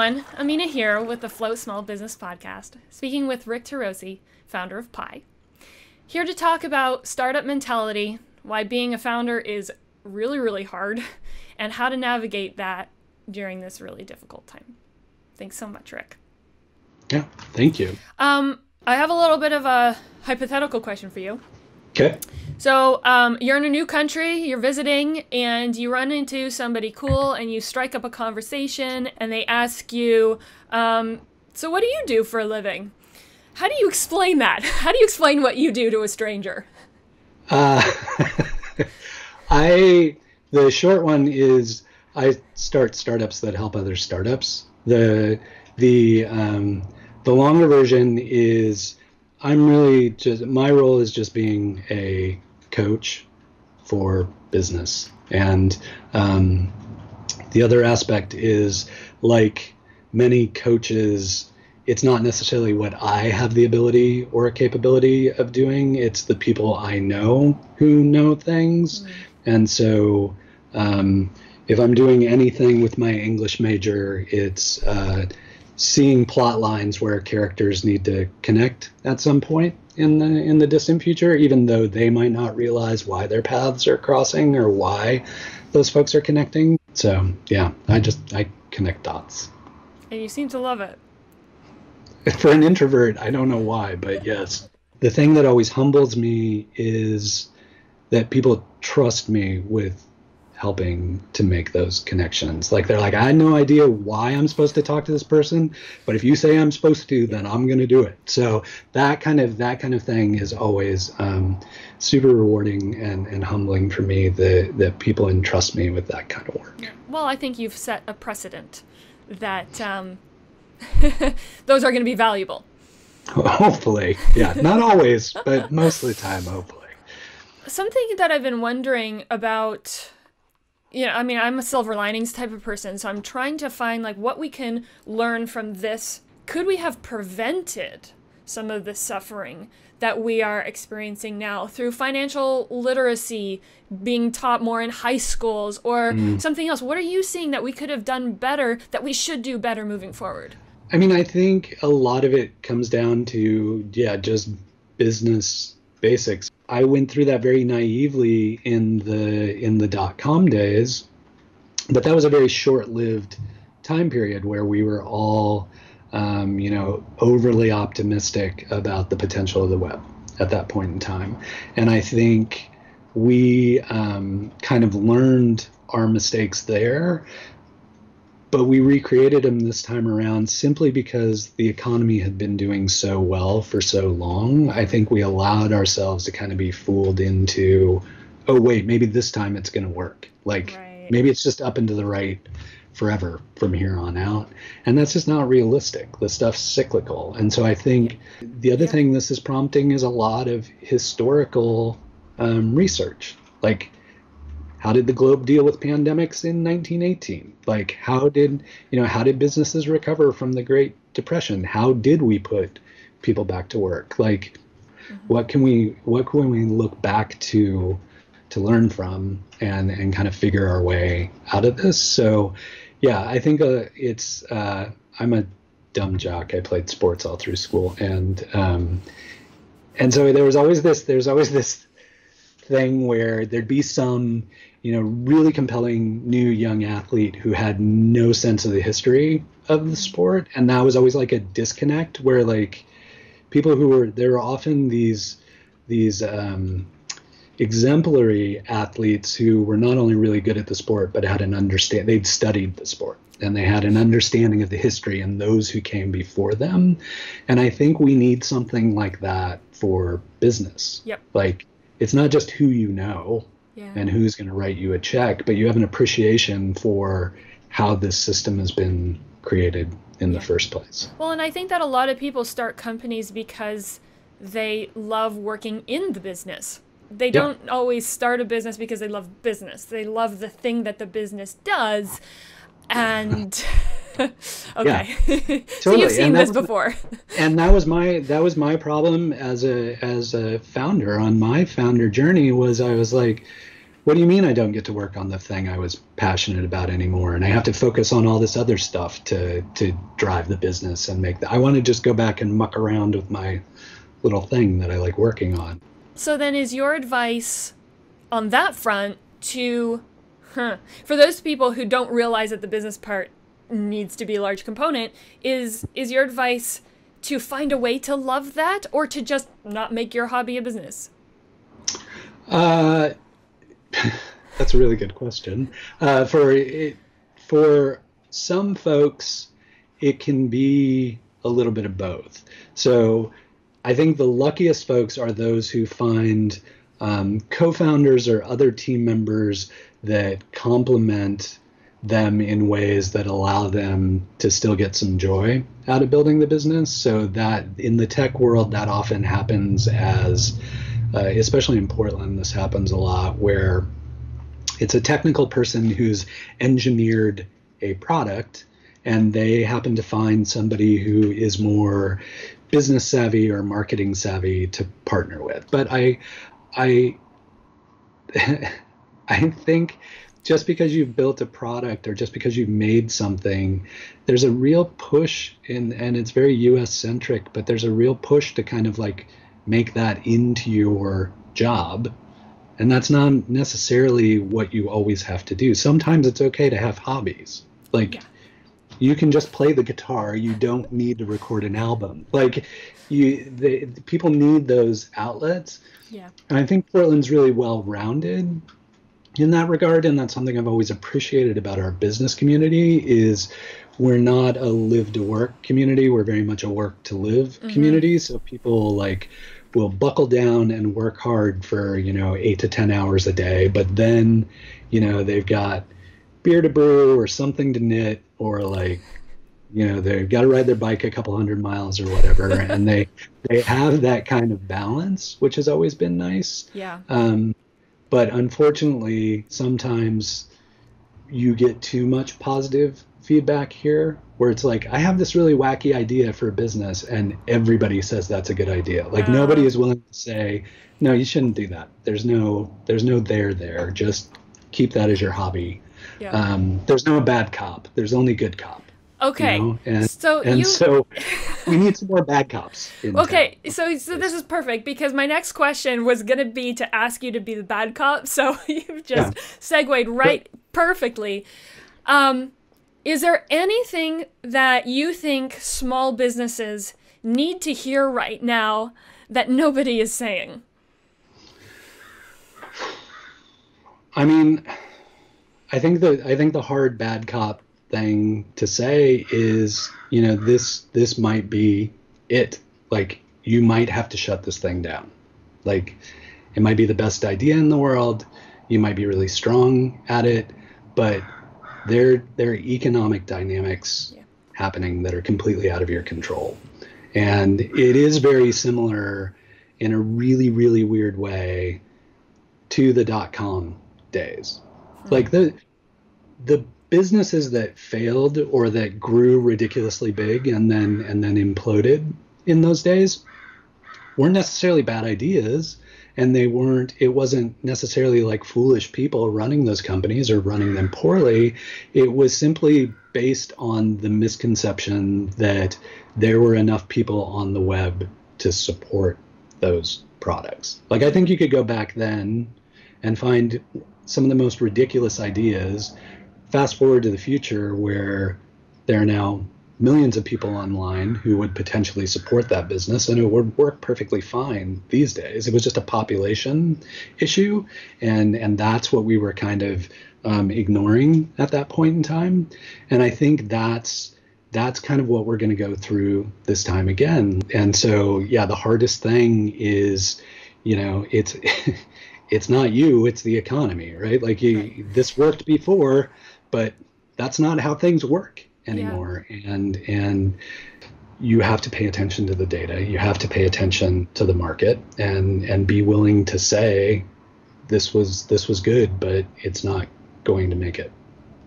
everyone, Amina here with the Float Small Business Podcast, speaking with Rick Turoczy, founder of PIE. Here to talk about startup mentality, why being a founder is really, really hard, and how to navigate that during this really difficult time. Thanks so much, Rick. Yeah, thank you. I have a little bit of a hypothetical question for you. Okay. So you're in a new country, you're visiting, and you run into somebody cool, and you strike up a conversation, and they ask you, so what do you do for a living? How do you explain that? How do you explain what you do to a stranger? The short one is I start startups that help other startups. The longer version is I'm really just, my role is just being a coach for business. And the other aspect is, like many coaches, it's not necessarily what I have the ability or capability of doing. It's the people I know who know things. Mm-hmm. And so if I'm doing anything with my English major, it's seeing plot lines where characters need to connect at some point in the distant future, even though they might not realize why their paths are crossing or why those folks are connecting. So yeah, I connect dots. And you seem to love it. For an introvert, I don't know why, but yes. The thing that always humbles me is that people trust me with helping to make those connections. Like, they're like, I had no idea why I'm supposed to talk to this person, but if you say I'm supposed to, then I'm going to do it. So that kind of thing is always super rewarding and humbling for me, that people entrust me with that kind of work. Well, I think you've set a precedent that those are going to be valuable. Hopefully. Yeah, not always, but most of the time, hopefully. Something that I've been wondering about, I'm a silver linings type of person, so I'm trying to find what we can learn from this. Could we have prevented some of the suffering that we are experiencing now through financial literacy being taught more in high schools or something else? What are you seeing that we could have done better, that we should do better moving forward? I mean, I think a lot of it comes down to, just business basics. I went through that very naively in the dot-com days, but that was a very short-lived time period where we were all, overly optimistic about the potential of the web at that point in time. And I think we kind of learned our mistakes there, but we recreated them this time around simply because the economy had been doing so well for so long. I think we allowed ourselves to kind of be fooled into, oh, wait, maybe this time it's going to work. Maybe it's just up and to the right forever from here on out. And that's just not realistic. The stuff's cyclical. And so I think the other thing this is prompting is a lot of historical research. How did the globe deal with pandemics in 1918? How did businesses recover from the Great Depression? How did we put people back to work? What can we look back to learn from and kind of figure our way out of this? So, yeah, I think I'm a dumb jock. I played sports all through school, and so there's always this thing where there'd be some really compelling new young athlete who had no sense of the history of the sport. And that was always a disconnect where people there were often these exemplary athletes who were not only really good at the sport, but had they'd studied the sport and they had an understanding of the history and those who came before them. And I think we need something like that for business. Yep. It's not just who you know and who's going to write you a check, but you have an appreciation for how this system has been created in the first place. Well, and I think that a lot of people start companies because they love working in the business. They don't always start a business because they love business. They love the thing that the business does. And okay. Totally. So you've seen this before. And that was my problem as a founder on my founder journey. Was I was what do you mean I don't get to work on the thing I was passionate about anymore? And I have to focus on all this other stuff to drive the business and make that. I want to just go back and muck around with my little thing that I like working on. So then is your advice on that front to, for those people who don't realize that the business part needs to be a large component, is your advice to find a way to love that, or to just not make your hobby a business? That's a really good question. For some folks, it can be a little bit of both. So I think the luckiest folks are those who find co-founders or other team members that complement them in ways that allow them to still get some joy out of building the business. So that in the tech world, that often happens as, especially in Portland, this happens a lot, where it's a technical person who's engineered a product and they happen to find somebody who is more business savvy or marketing savvy to partner with. But I think just because you've built a product or just because you've made something, there's a real push and it's very US centric, but there's a real push to kind of like make that into your job. And that's not necessarily what you always have to do. Sometimes it's okay to have hobbies. Like, you can just play the guitar. You don't need to record an album. Like, people need those outlets. Yeah. And I think Portland's really well-rounded in that regard, and that's something I've always appreciated about our business community is we're not a live to work community. We're very much a work to live community. So people like will buckle down and work hard for, 8 to 10 hours a day, but then, they've got beer to brew or something to knit, or like, they've got to ride their bike a couple 100 miles or whatever. And they have that kind of balance, which has always been nice. Yeah. But unfortunately, sometimes you get too much positive feedback here where it's like, I have this really wacky idea for a business and everybody says that's a good idea. Like nobody is willing to say, no, you shouldn't do that. There's no there. Just keep that as your hobby. Yeah. There's no bad cop. There's only good cop. Okay. So we need some more bad cops. Okay. So this is perfect because my next question was going to be to ask you to be the bad cop. So you've just segued right perfectly. Is there anything that you think small businesses need to hear right now that nobody is saying? I mean, I think the hard bad cop thing to say is, this might be it. Like, you might have to shut this thing down. Like, it might be the best idea in the world. You might be really strong at it, but there are economic dynamics happening that are completely out of your control. And it is very similar in a really, really weird way to the .com days. Like the businesses that failed or that grew ridiculously big and then imploded in those days weren't necessarily bad ideas, and it wasn't necessarily like foolish people running those companies or running them poorly. It was simply based on the misconception that there were enough people on the web to support those products. Like, I think you could go back then and find some of the most ridiculous ideas. Fast forward to the future where there are now millions of people online who would potentially support that business, and it would work perfectly fine these days. It was just a population issue, and that's what we were kind of ignoring at that point in time. And I think that's kind of what we're going to go through this time again. And so, the hardest thing is, it's not you, it's the economy, right? Like this worked before, but that's not how things work anymore. And you have to pay attention to the data. You have to pay attention to the market and be willing to say, this was good, but it's not going to make it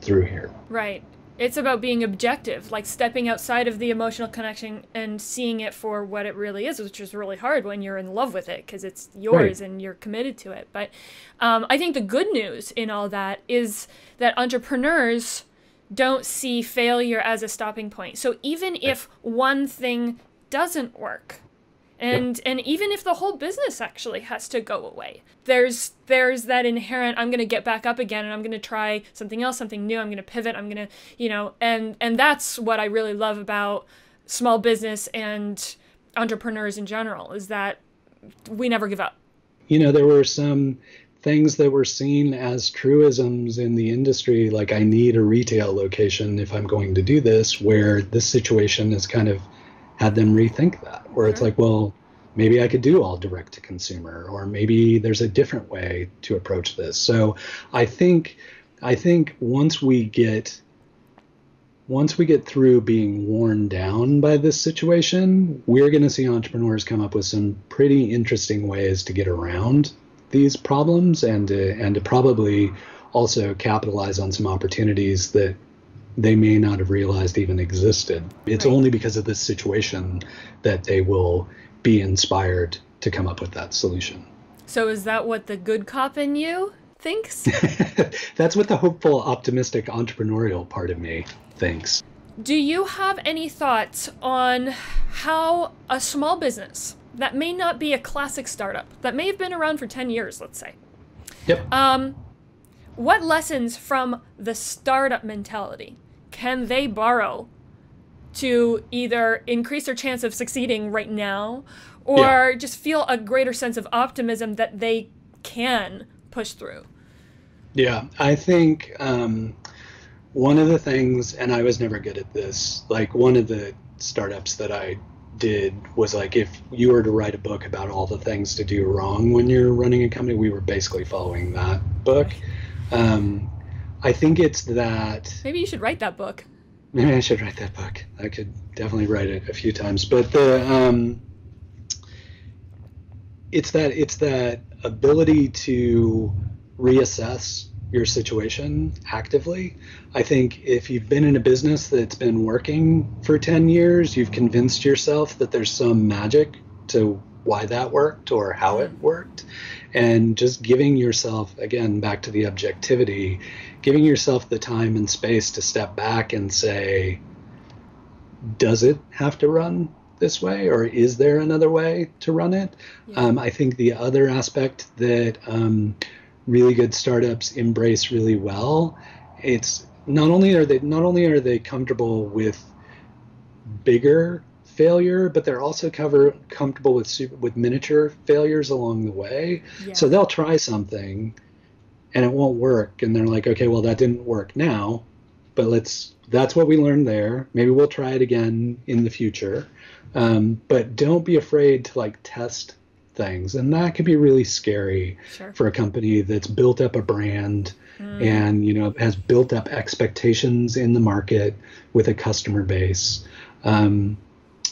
through here. Right. It's about being objective, like stepping outside of the emotional connection and seeing it for what it really is, which is really hard when you're in love with it because it's yours and you're committed to it. But I think the good news in all that is that entrepreneurs don't see failure as a stopping point. So even if one thing doesn't work, and even if the whole business actually has to go away, there's that inherent, I'm going to get back up again and I'm going to try something else, something new. I'm going to pivot. I'm going to, and that's what I really love about small business and entrepreneurs in general, is that we never give up. There were some things that were seen as truisms in the industry, like I need a retail location if I'm going to do this, where this situation has kind of had them rethink that, where it's like, well, maybe I could do all direct to consumer, or maybe there's a different way to approach this. So I think once we get through being worn down by this situation, we're going to see entrepreneurs come up with some pretty interesting ways to get around these problems and to probably also capitalize on some opportunities that they may not have realized even existed. It's only because of this situation that they will be inspired to come up with that solution. So is that what the good cop in you thinks? That's what the hopeful, optimistic, entrepreneurial part of me thinks. Do you have any thoughts on how a small business that may not be a classic startup, that may have been around for 10 years, let's say, what lessons from the startup mentality can they borrow to either increase their chance of succeeding right now, or just feel a greater sense of optimism that they can push through? Yeah, I think one of the things, and I was never good at this, like one of the startups that I did was like, if you were to write a book about all the things to do wrong when you're running a company, we were basically following that book. I think it's that... Maybe you should write that book. Maybe I should write that book. I could definitely write it a few times. But it's that ability to reassess your situation actively. I think if you've been in a business that's been working for 10 years, you've convinced yourself that there's some magic to why that worked or how it worked. And just giving yourself, again, back to the objectivity, giving yourself the time and space to step back and say, does it have to run this way, or is there another way to run it? I think the other aspect that really good startups embrace really well, it's not only are they comfortable with bigger failure, but they're also comfortable with miniature failures along the way. So they'll try something and it won't work, and they're like, okay, well, that didn't work now, but that's what we learned there. Maybe we'll try it again in the future. But don't be afraid to like test things, and that can be really scary for a company that's built up a brand and has built up expectations in the market with a customer base.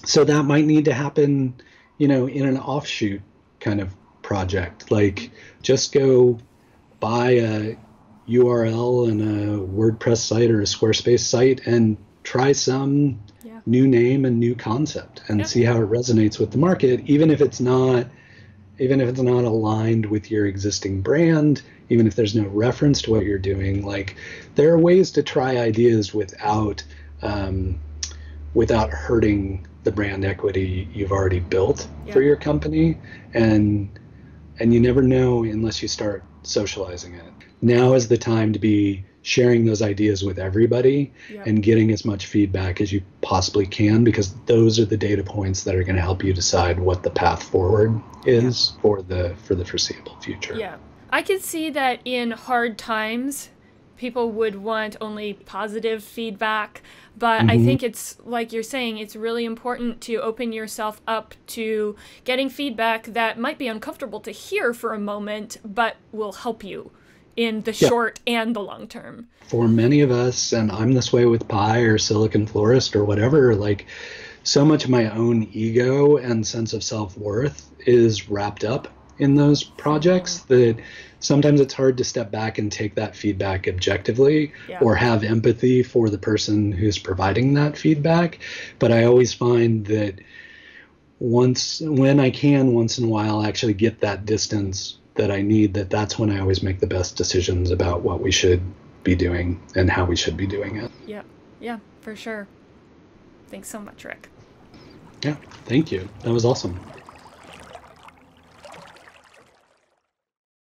So that might need to happen, in an offshoot kind of project. Like, just go buy a URL and a WordPress site or a Squarespace site and try some new name and new concept and see how it resonates with the market, even if it's not aligned with your existing brand, even if there's no reference to what you're doing. Like, there are ways to try ideas without hurting the brand equity you've already built for your company. And you never know unless you start socializing it. Now is the time to be sharing those ideas with everybody and getting as much feedback as you possibly can, because those are the data points that are going to help you decide what the path forward is for the foreseeable future. Yeah. I could see that in hard times, people would want only positive feedback, but I think it's, like you're saying, it's really important to open yourself up to getting feedback that might be uncomfortable to hear for a moment, but will help you in the short and the long term. For many of us, and I'm this way with PIE or Silicon Florist or whatever, like, so much of my own ego and sense of self-worth is wrapped up in those projects that sometimes it's hard to step back and take that feedback objectively, Yeah. or have empathy for the person who's providing that feedback. But I always find that when I can, once in a while, actually get that distance that I need, that's when I always make the best decisions about what we should be doing and how we should be doing it. Yeah. Yeah, for sure. Thanks so much, Rick. Yeah, thank you. That was awesome.